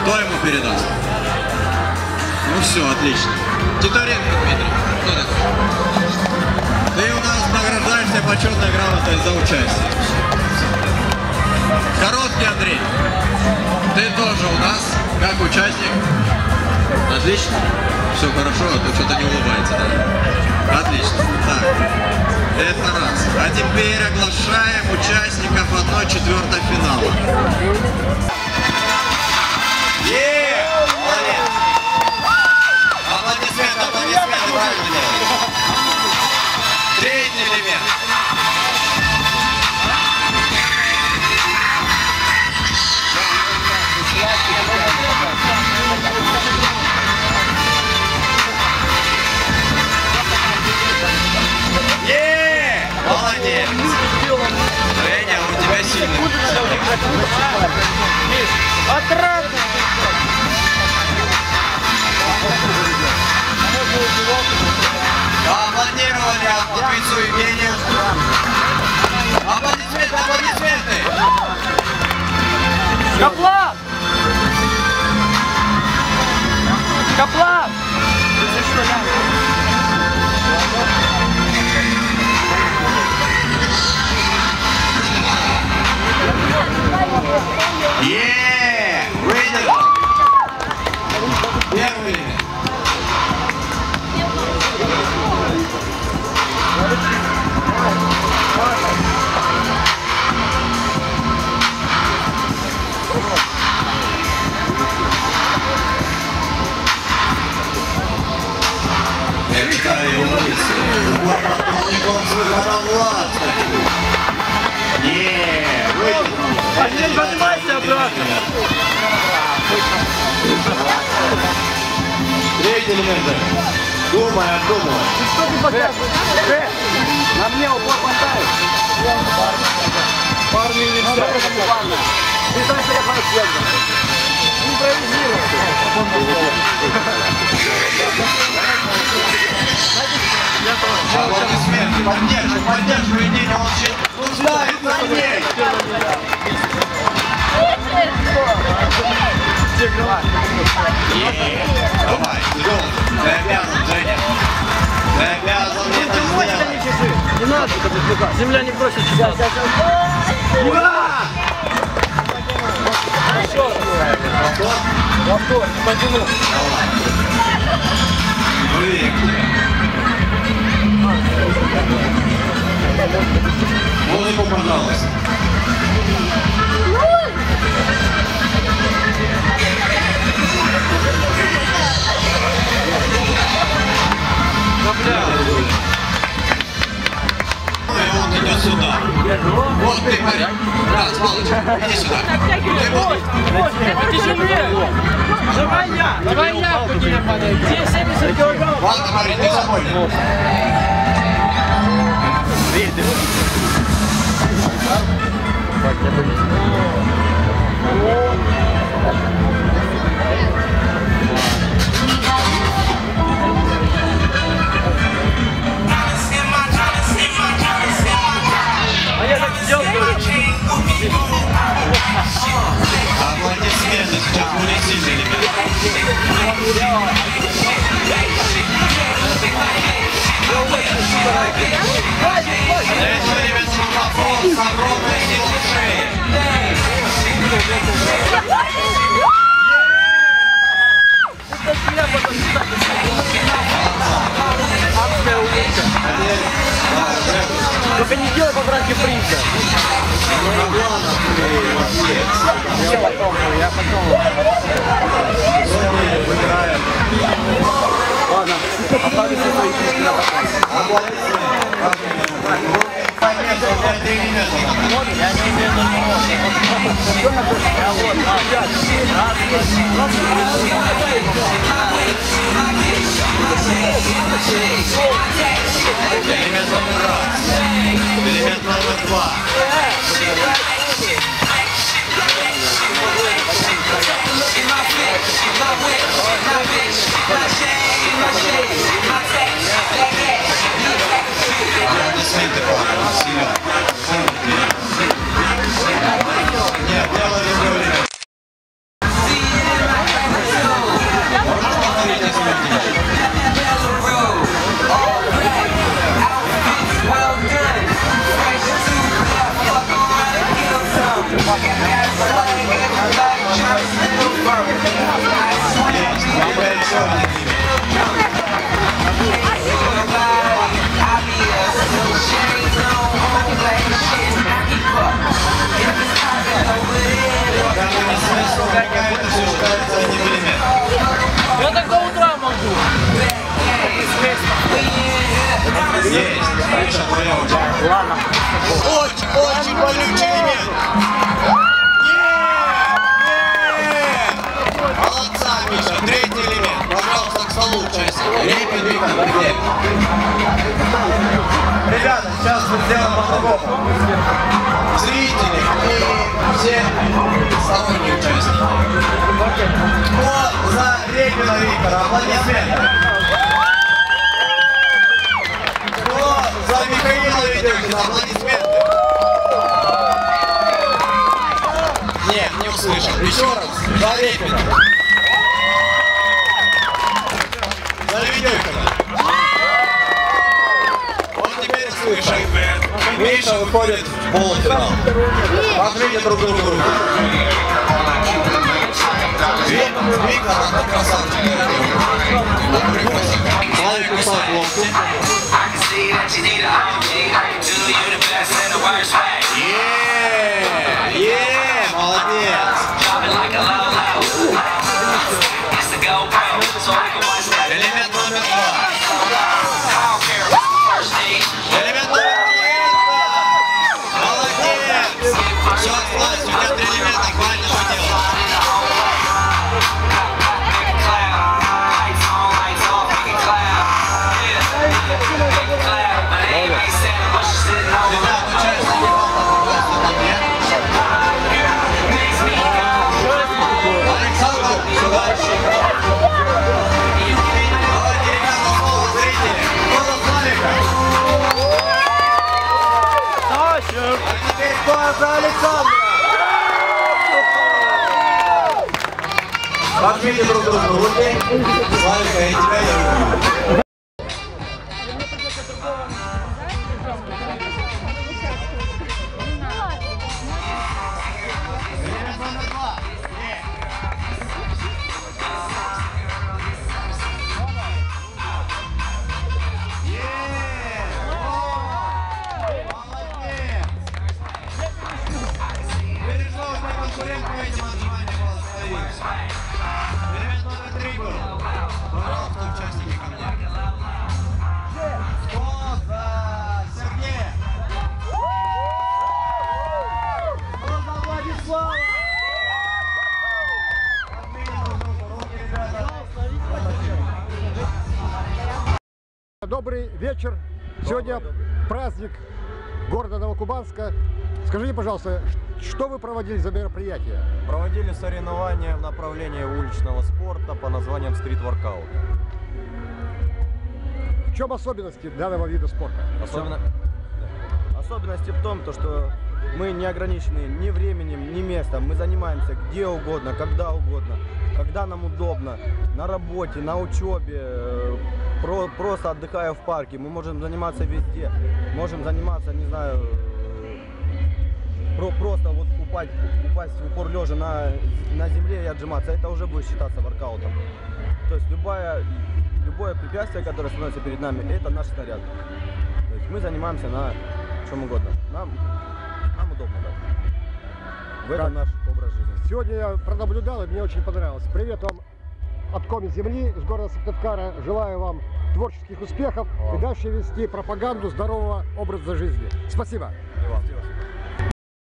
Кто ему передаст? Ну все, отлично. Титаренко Дмитрий. Кто такой? Ты у нас награждаешься почетной грамотой за участие. Короткий Андрей. Ты тоже у нас как участник. Отлично. Все хорошо, а то что-то не улыбается, да? Отлично. Так. Это раз. А теперь оглашаем участников 1/4 финала. Молодец! Аплодисменты, аплодисменты, правильно делаешь. Третий элемент. Молодец! Женя, у тебя сильный. Отрадно! Аплодировали отцу Евгению. Аплодисменты, аплодисменты! Каплан! Каплан! Выиграл! Первый элемент. Некоторые улицы. Подполковником выиграл Влад. Выиграл. Андрей, поднимайся обратно! Третий элемент. Думай, обдумывай. Что ты показываешь? На мне упор хватает. Парни не все. Ты знаешь, что я пойду съеду. Импровизируй. Аплодисменты. Поддерживай Евгений, он нуждается в ней. Давай, ты должен. Ты обязан, Женя. Ты обязан мне это сделать. Не надо это отвлекать. Земля не просит читать. Повтор, не потянул. Музыку, пожалуйста. Он идет сюда. Вот ты, парень. Раз, Палыч, иди сюда. Тяжелее. Давай я подниму. 70 килограммов. Ладно, парень, ты свободен. А я так сделал. Аплодисменты, сейчас будет сильный, ребята. Это, ребята, марафон с огромной силой шеи. Только не делай поправки принца. Я потом. Ладно, оставлю все свои книжки на потом. Я не имею Элемент номер раз. Элемент номер два. Аплодисменты, Семен. Нет, дело не говорит. один элемент. Пока мы не смысл, это все считается одним элементом. Я так до утра могу. Есть, Миша, твоя очередь. Ладно. Очень болючий элемент. Молодца, Миша, третий элемент. Пожалуйста, к столу, участники. Репин, Виктор, Глеб. Ребята, сейчас мы сделаем по-другому. Зрители и все сторонние участники. Кто за Репина Виктора? Аплодисменты. Кто за Михаила Ведёкина? Аплодисменты. Нет, не услышал. Еще раз. За Репина. За Ведёкина. Вот теперь слышим. Миша выходит в полуфинал. Пожмите друг другу руку. Виктор, это красавчик. Славик устал лодку. Молодец. Элемент номер 2. Элемент номер 3. Молодец. Все, хватит, у тебя 3 элемента, хватит что делать. Ребят, участники, Александр, сюда. Давайте, ребята, снова зрители. Кто за Славика? А теперь кто за Александра? Пожмите друг другу руки. Славика, я тебя люблю. Добрый вечер. Сегодня праздник города Новокубанска. Скажите, пожалуйста, что вы проводили за мероприятие? Проводили соревнования в направлении уличного спорта по названиям стрит-воркаут. В чем особенности данного вида спорта? Особенности в том, что мы не ограничены ни временем, ни местом. Мы занимаемся где угодно, когда нам удобно, на работе, на учебе, просто отдыхая в парке. Мы можем заниматься везде, можем заниматься, не знаю, просто вот упасть в упор лежа на земле и отжиматься. Это уже будет считаться воркаутом. То есть любое препятствие, которое становится перед нами, это наш снаряд. То есть мы занимаемся на чем угодно. Нам удобно, да. В этом наш образ жизни. Сегодня я пронаблюдал, и мне очень понравилось. Привет вам от Коми Земли из города Сыктывкара. Желаю вам творческих успехов и дальше вести пропаганду здорового образа жизни. Спасибо. И вам.